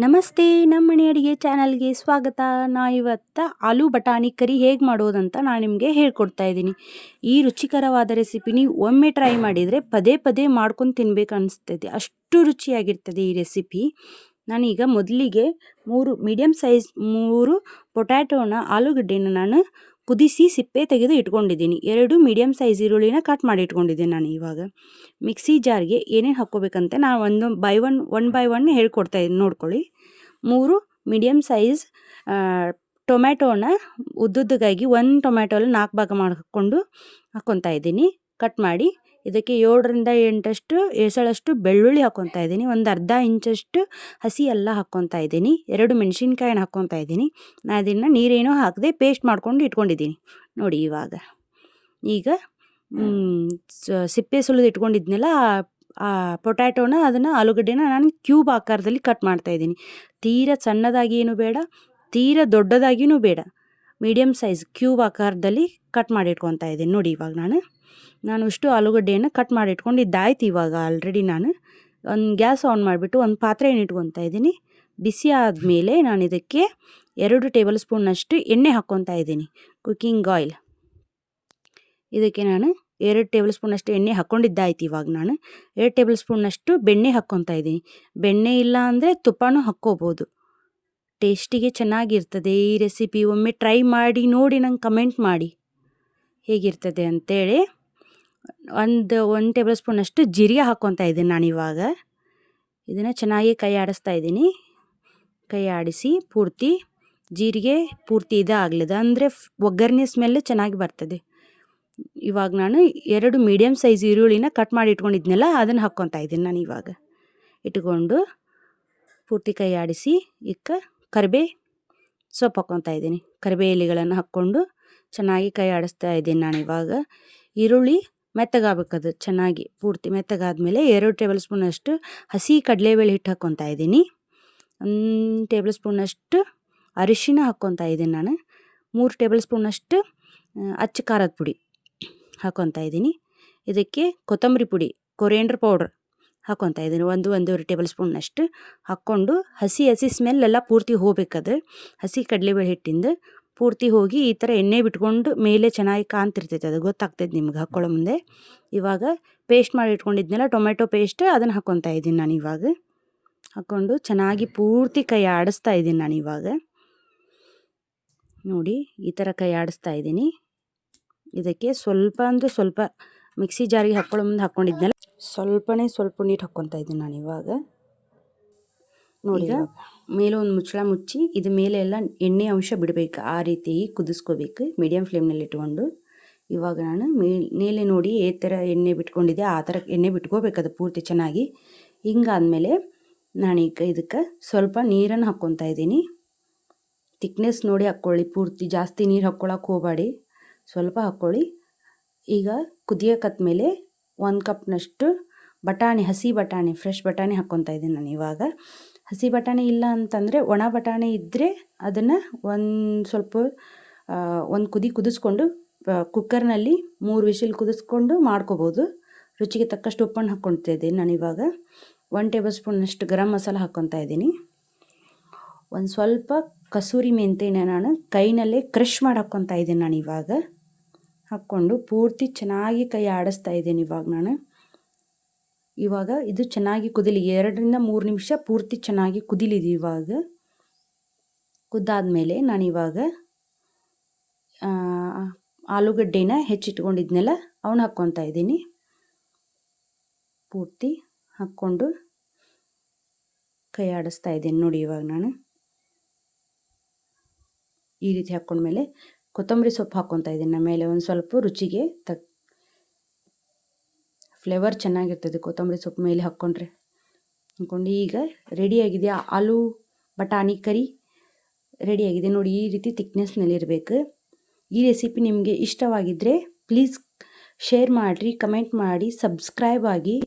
ನಮಸ್ತೆ, ನಮ್ಮ ಮನೆ ಅಡಿಗೆ ಚಾನಲ್ಗೆ ಸ್ವಾಗತ. ಇವತ್ತು ಆಲೂ ಬಟಾಣಿ ಕರಿ ಹೇಗೆ ಮಾಡೋದಂತ ನಾನು ನಿಮಗೆ ಹೇಳ್ಕೊಡ್ತಾ ಇದ್ದೀನಿ. ಈ ರುಚಿಕರವಾದ ರೆಸಿಪಿ ನೀವು ಒಮ್ಮೆ ಟ್ರೈ ಮಾಡಿದರೆ ಪದೇ ಪದೇ ಮಾಡ್ಕೊಂಡು ತಿನ್ಬೇಕು ಅನಿಸ್ತದೆ, ಅಷ್ಟು ರುಚಿಯಾಗಿರ್ತದೆ ಈ ರೆಸಿಪಿ. ನಾನೀಗ ಮೊದಲಿಗೆ 3 ಮೀಡಿಯಮ್ ಸೈಜ್ 3 ಪೊಟ್ಯಾಟೋನ ಆಲೂಗಡ್ಡೆನ ನಾನು ಕುದಿಸಿ ಸಿಪ್ಪೆ ತೆಗೆದು ಇಟ್ಕೊಂಡಿದ್ದೀನಿ. 2 ಮೀಡಿಯಮ್ ಸೈಜ್ ಈರುಳ್ಳಿನ ಕಟ್ ಮಾಡಿ ಇಟ್ಕೊಂಡಿದ್ದೀನಿ. ನಾನು ಇವಾಗ ಮಿಕ್ಸಿ ಜಾರ್ಗೆ ಏನೇನು ಹಾಕ್ಕೋಬೇಕಂತ ನಾನು ಒನ್ ಬೈ ಒನ್ ಹೇಳ್ಕೊಡ್ತಾ ಇದ್ದೀನಿ, ನೋಡ್ಕೊಳ್ಳಿ. 3 ಮೀಡಿಯಮ್ ಸೈಜ್ ಟೊಮ್ಯಾಟೋನ ಉದ್ದುದ್ದಗಾಗಿ 1 ಟೊಮ್ಯಾಟೋನ 4 ಭಾಗ ಮಾಡಿಕೊಂಡು ಹಾಕ್ಕೊತಾ ಇದ್ದೀನಿ ಕಟ್ ಮಾಡಿ. ಇದಕ್ಕೆ 7ರಿಂದ 8 ಎಸಳಷ್ಟು ಬೆಳ್ಳುಳ್ಳಿ ಹಾಕ್ಕೊತಾ ಇದ್ದೀನಿ. ಒಂದು ಅರ್ಧ ಇಂಚಷ್ಟು ಹಸಿ ಎಲ್ಲ ಹಾಕ್ಕೊತಾ ಇದ್ದೀನಿ. 2 ಮೆಣಸಿನ್ಕಾಯಿನ ಹಾಕ್ಕೊತಾ ಇದ್ದೀನಿ. ನಾನು ಅದನ್ನು ನೀರೇನೋ ಹಾಕದೆ ಪೇಸ್ಟ್ ಮಾಡ್ಕೊಂಡು ಇಟ್ಕೊಂಡಿದ್ದೀನಿ ನೋಡಿ. ಈಗ ಸಿಪ್ಪೆ ಸುಲಿದು ಇಟ್ಕೊಂಡಿದ್ನಲ್ಲ ಆ ಪೊಟ್ಯಾಟೋನ, ಅದನ್ನು ಆಲೂಗಡ್ಡೆನ ನಾನು ಕ್ಯೂಬ್ ಆಕಾರದಲ್ಲಿ ಕಟ್ ಮಾಡ್ತಾಯಿದ್ದೀನಿ. ತೀರಾ ಸಣ್ಣದಾಗಿ ಏನು ಬೇಡ, ತೀರಾ ದೊಡ್ಡದಾಗಿಯೂ ಬೇಡ, ಮೀಡಿಯಮ್ ಸೈಜ್ ಕ್ಯೂಬ್ ಆಕಾರದಲ್ಲಿ ಕಟ್ ಮಾಡಿ ಇಟ್ಕೊತಾ ಇದ್ದೀನಿ ನೋಡಿ. ಇವಾಗ ನಾನು ಇಷ್ಟು ಆಲೂಗಡ್ಡೆಯನ್ನು ಕಟ್ ಮಾಡಿ ಇಟ್ಕೊಂಡಿದ್ದಾಯ್ತು. ಇವಾಗ ಆಲ್ರೆಡಿ ನಾನು ಒಂದು ಗ್ಯಾಸ್ ಆನ್ ಮಾಡಿಬಿಟ್ಟು ಒಂದು ಪಾತ್ರೆಯನ್ನು ಇಟ್ಕೊತಾ ಇದ್ದೀನಿ. ಬಿಸಿ ಆದಮೇಲೆ ನಾನು ಇದಕ್ಕೆ 2 ಟೇಬಲ್ ಸ್ಪೂನ್ನಷ್ಟು ಎಣ್ಣೆ ಹಾಕ್ಕೊತಾ ಇದ್ದೀನಿ, ಕುಕ್ಕಿಂಗ್ ಆಯಿಲ್. ಇದಕ್ಕೆ ನಾನು 2 ಟೇಬಲ್ ಸ್ಪೂನಷ್ಟು ಎಣ್ಣೆ ಹಾಕ್ಕೊಂಡಿದ್ದಾಯ್ತು. ಇವಾಗ ನಾನು 2 ಟೇಬಲ್ ಸ್ಪೂನ್ನಷ್ಟು ಬೆಣ್ಣೆ ಹಾಕ್ಕೊತಾ ಇದ್ದೀನಿ. ಬೆಣ್ಣೆ ಇಲ್ಲ ಅಂದರೆ ತುಪ್ಪನೂ ಹಾಕ್ಕೋಬೋದು, ಟೇಸ್ಟಿಗೆ ಚೆನ್ನಾಗಿರ್ತದೆ ಈ ರೆಸಿಪಿ. ಒಮ್ಮೆ ಟ್ರೈ ಮಾಡಿ ನೋಡಿ, ನಂಗೆ ಕಮೆಂಟ್ ಮಾಡಿ ಹೇಗಿರ್ತದೆ ಅಂತೇಳಿ. ಒಂದು ಟೇಬಲ್ ಸ್ಪೂನಷ್ಟು ಜೀರಿಗೆ ಹಾಕ್ಕೊತಾ ಇದ್ದೀನಿ ನಾನಿವಾಗ. ಇದನ್ನು ಚೆನ್ನಾಗಿ ಕೈ ಆಡಿಸ್ತಾ ಇದ್ದೀನಿ. ಕೈ ಆಡಿಸಿ ಪೂರ್ತಿ ಜೀರಿಗೆ ಪೂರ್ತಿ ಇದಾಗಲಿದೆ ಅಂದರೆ ಒಗ್ಗರಣೆ ಸ್ಮೆಲ್ ಚೆನ್ನಾಗಿ ಬರ್ತದೆ. ಇವಾಗ ನಾನು 2 ಮೀಡಿಯಮ್ ಸೈಜ್ ಈರುಳ್ಳಿನ ಕಟ್ ಮಾಡಿ ಇಟ್ಕೊಂಡಿದ್ನಲ್ಲ, ಅದನ್ನು ಹಾಕ್ಕೊತಾ ಇದ್ದೀನಿ ನಾನು. ಇವಾಗ ಇಟ್ಕೊಂಡು ಪೂರ್ತಿ ಕೈ ಆಡಿಸಿ ಕರಿಬೇ ಸೊಪ್ಪು ಹಾಕ್ಕೊತಾ ಇದ್ದೀನಿ. ಕರಿಬೇ ಎಲೆಗಳನ್ನು ಹಾಕ್ಕೊಂಡು ಚೆನ್ನಾಗಿ ಕೈ ಆಡಿಸ್ತಾ ಇದ್ದೀನಿ ನಾನು. ಇವಾಗ ಈರುಳ್ಳಿ ಮೆತ್ತಗಾಗಬೇಕದು, ಚೆನ್ನಾಗಿ ಪೂರ್ತಿ ಮೆತ್ತಗಾದ್ಮೇಲೆ 2 ಟೇಬಲ್ ಸ್ಪೂನಷ್ಟು ಹಸಿ ಕಡಲೆಬೇಳೆ ಹಿಟ್ಟು ಹಾಕ್ಕೊತಾ ಇದ್ದೀನಿ. 1 ಟೇಬಲ್ ಸ್ಪೂನಷ್ಟು ಅರಿಶಿನ ಹಾಕ್ಕೊತಾ ಇದ್ದೀನಿ ನಾನು. 3 ಟೇಬಲ್ ಸ್ಪೂನಷ್ಟು ಅಚ್ಚ ಖಾರದ ಪುಡಿ ಹಾಕ್ಕೊತಾ ಇದ್ದೀನಿ. ಇದಕ್ಕೆ ಕೊತ್ತಂಬರಿ ಪುಡಿ, ಕೊರಿಯಂಡರ್ ಪೌಡ್ರ್ ಹಾಕ್ಕೊತಾ ಇದ್ದೀನಿ 1-1.5 ಟೇಬಲ್ ಸ್ಪೂನ್ನಷ್ಟು ಹಾಕ್ಕೊಂಡು ಹಸಿ ಸ್ಮೆಲ್ಲೆಲ್ಲ ಪೂರ್ತಿ ಹೋಗ್ಬೇಕದು. ಹಸಿ ಕಡಲೆಬೇಳೆ ಹಿಟ್ಟಿಂದ ಪೂರ್ತಿ ಹೋಗಿ ಈ ಥರ ಎಣ್ಣೆ ಬಿಟ್ಕೊಂಡು ಮೇಲೆ ಚೆನ್ನಾಗಿ ಕಾಣ್ತಿರ್ತೈತೆ, ಅದು ಗೊತ್ತಾಗ್ತೈತೆ ನಿಮ್ಗೆ ಹಾಕ್ಕೊಳ್ಳೋ ಮುಂದೆ. ಇವಾಗ ಪೇಸ್ಟ್ ಮಾಡಿ ಇಟ್ಕೊಂಡಿದ್ನೆಲ್ಲ ಟೊಮೆಟೊ ಪೇಸ್ಟ್, ಅದನ್ನು ಹಾಕ್ಕೊತಾ ಇದ್ದೀನಿ ನಾನು. ಇವಾಗ ಹಾಕ್ಕೊಂಡು ಚೆನ್ನಾಗಿ ಪೂರ್ತಿ ಕೈ ಆಡಿಸ್ತಾ ಇದ್ದೀನಿ ನಾನು. ಇವಾಗ ನೋಡಿ ಈ ಥರ ಕೈ ಆಡಿಸ್ತಾ ಇದ್ದೀನಿ. ಇದಕ್ಕೆ ಸ್ವಲ್ಪ ಅಂದರೆ ಸ್ವಲ್ಪ ಮಿಕ್ಸಿ ಜಾರಿಗೆ ಹಾಕ್ಕೊಳ್ಳೋ ಮುಂದೆ ಹಾಕ್ಕೊಂಡಿದ್ನಲ್ಲ, ಸ್ವಲ್ಪ ನೀರು ಹಾಕ್ಕೊತಾ ಇದ್ದೀನಿ ನಾನು. ಇವಾಗ ನೋಡಿ, ಮೇಲೆ ಒಂದು ಮುಚ್ಚಳ ಮುಚ್ಚಿ ಇದು ಮೇಲೆ ಎಲ್ಲ ಎಣ್ಣೆ ಅಂಶ ಬಿಡಬೇಕು, ಆ ರೀತಿ ಕುದಿಸ್ಕೋಬೇಕು ಮೀಡಿಯಮ್ ಫ್ಲೇಮ್ನಲ್ಲಿ ಇಟ್ಕೊಂಡು. ಇವಾಗ ನಾನು ಮೇಲೆ ನೋಡಿ ಈ ಥರ ಎಣ್ಣೆ ಬಿಟ್ಕೊಂಡಿದ್ದೆ, ಆ ಥರ ಎಣ್ಣೆ ಬಿಟ್ಕೋಬೇಕದು ಪೂರ್ತಿ ಚೆನ್ನಾಗಿ. ಹಿಂಗಾದ್ಮೇಲೆ ನಾನೀಗ ಇದಕ್ಕೆ ಸ್ವಲ್ಪ ನೀರನ್ನು ಹಾಕ್ಕೊತಾ ಇದ್ದೀನಿ. ತಿಕ್ನೆಸ್ ನೋಡಿ ಹಾಕ್ಕೊಳ್ಳಿ, ಪೂರ್ತಿ ಜಾಸ್ತಿ ನೀರು ಹಾಕ್ಕೊಳಕ್ಕೆ ಹೋಗಬೇಡಿ, ಸ್ವಲ್ಪ ಹಾಕ್ಕೊಳ್ಳಿ. ಈಗ ಕುದಿಯೋಕತ್ಮೇಲೆ 1 ಕಪ್ನಷ್ಟು ಬಟಾಣಿ, ಹಸಿ ಬಟಾಣಿ, ಫ್ರೆಶ್ ಬಟಾಣಿ ಹಾಕ್ಕೊತಾ ಇದ್ದೀನಿ ನಾನು. ಇವಾಗ ಹಸಿ ಬಟಾಣಿ ಇಲ್ಲ ಅಂತಂದರೆ ಒಣ ಬಟಾಣಿ ಇದ್ದರೆ ಅದನ್ನು ಒಂದು ಕುದಿ ಕುದಿಸ್ಕೊಂಡು ಕುಕ್ಕರ್ನಲ್ಲಿ 3 ವಿಷಿಲ್ ಕುದಿಸ್ಕೊಂಡು ಮಾಡ್ಕೋಬೋದು. ರುಚಿಗೆ ತಕ್ಕಷ್ಟು ಉಪ್ಪನ್ನು ಹಾಕ್ಕೊತಾ ಇದ್ದೀನಿ ನಾನು. ಇವಾಗ 1 ಟೇಬಲ್ ಸ್ಪೂನ್ನಷ್ಟು ಗರಂ ಮಸಾಲ ಹಾಕ್ಕೊತಾ ಇದ್ದೀನಿ. ಒಂದು ಸ್ವಲ್ಪ ಕಸೂರಿ ಮೆಂತ್ಯನ ನಾನು ಕೈನಲ್ಲೇ ಕ್ರಷ್ ಮಾಡಿ ಹಾಕ್ಕೊತಾ ಇದ್ದೀನಿ ನಾನು. ಇವಾಗ ಹಾಕ್ಕೊಂಡು ಪೂರ್ತಿ ಚೆನ್ನಾಗಿ ಕೈ ಆಡಿಸ್ತಾ ಇದ್ದೀನಿ ಇವಾಗ ಇದು ಚೆನ್ನಾಗಿ ಕುದಿಲಿ, 2ರಿಂದ 3 ನಿಮಿಷ ಪೂರ್ತಿ ಚೆನ್ನಾಗಿ ಕುದಿಲಿದೆ. ಇವಾಗ ಕುದ್ದಾದ್ಮೇಲೆ ನಾನಿವಾಗ ಆಲೂಗಡ್ಡೆನ ಹೆಚ್ಚಿಟ್ಕೊಂಡಿದ್ನೆಲ್ಲ ಅವನ್ನ ಹಾಕ್ಕೊತಾ ಇದ್ದೀನಿ. ಪೂರ್ತಿ ಹಾಕ್ಕೊಂಡು ಕೈ ಆಡಿಸ್ತಾ ಇದ್ದೀನಿ ನೋಡಿ. ಇವಾಗ ನಾನು ಈ ರೀತಿ ಹಾಕ್ಕೊಂಡ್ಮೇಲೆ ಕೊತ್ತಂಬರಿ ಸೊಪ್ಪು ಹಾಕ್ಕೊತಾ ಇದ್ದೀನಿ ಮೇಲೆ, ಒಂದು ಸ್ವಲ್ಪ ರುಚಿಗೆ ಫ್ಲೇವರ್ ಚೆನ್ನಾಗಿರ್ತದೆ ಕೊತ್ತಂಬರಿ ಸೊಪ್ಪು ಮೇಲೆ ಹಾಕ್ಕೊಂಡ್ರೆ. ಈಗ ರೆಡಿಯಾಗಿದೆ ಆಲೂ ಬಟಾಣಿ ಕರಿ, ರೆಡಿಯಾಗಿದೆ ನೋಡಿ. ಈ ರೀತಿ ತಿಕ್ನೆಸ್ನಲ್ಲಿರಬೇಕು. ಈ ರೆಸಿಪಿ ನಿಮಗೆ ಇಷ್ಟವಾಗಿದ್ದರೆ ಪ್ಲೀಸ್ ಶೇರ್ ಮಾಡಿರಿ, ಕಮೆಂಟ್ ಮಾಡಿ, ಸಬ್ಸ್ಕ್ರೈಬ್ ಆಗಿ.